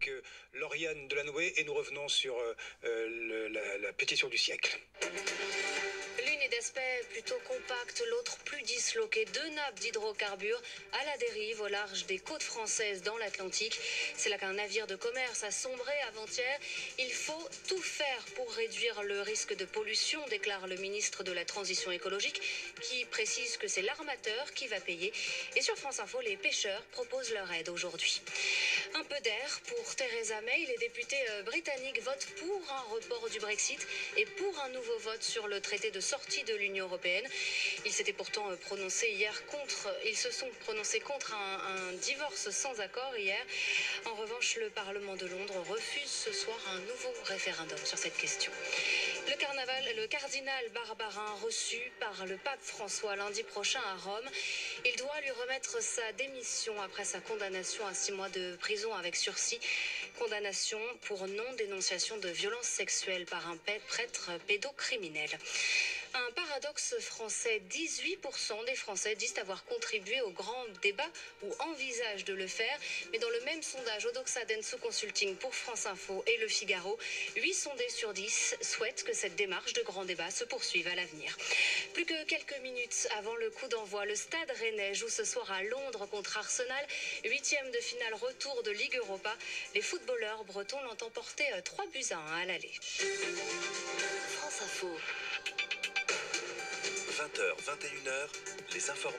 avec Lauriane Delanoë et nous revenons sur la pétition du siècle. L'une est d'aspect plutôt compact, l'autre plus disloquée. Deux nappes d'hydrocarbures à la dérive au large des côtes françaises dans l'Atlantique. C'est là qu'un navire de commerce a sombré avant-hier. Il faut tout faire pour réduire le risque de pollution, déclare le ministre de la Transition écologique, qui précise que c'est l'armateur qui va payer. Et sur France Info, les pêcheurs proposent leur aide aujourd'hui. Un peu d'air pour Theresa May. Les députés britanniques votent pour un report du Brexit et pour un nouveau vote sur le traité de sortie de l'Union européenne. Ils s'étaient pourtant prononcés hier ils se sont prononcés contre un divorce sans accord hier. En revanche, le Parlement de Londres refuse ce soir un nouveau référendum sur cette question. Le cardinal Barbarin reçu par le pape François lundi prochain à Rome. Il doit lui remettre sa démission après sa condamnation à 6 mois de prison avec sursis. Condamnation pour non-dénonciation de violences sexuelles par un prêtre pédocriminel. Un paradoxe français, 18% des Français disent avoir contribué au grand débat ou envisagent de le faire. Mais dans le même sondage, Odoxa Denso Consulting pour France Info et Le Figaro, 8 sondés sur 10 souhaitent que cette démarche de grand débat se poursuive à l'avenir. Plus que quelques minutes avant le coup d'envoi, le Stade Rennais joue ce soir à Londres contre Arsenal. 8e de finale retour de Ligue Europa. Les footballeurs bretons l'ont emporté 3-1 à l'aller. France Info. 20h, 21h, les informés.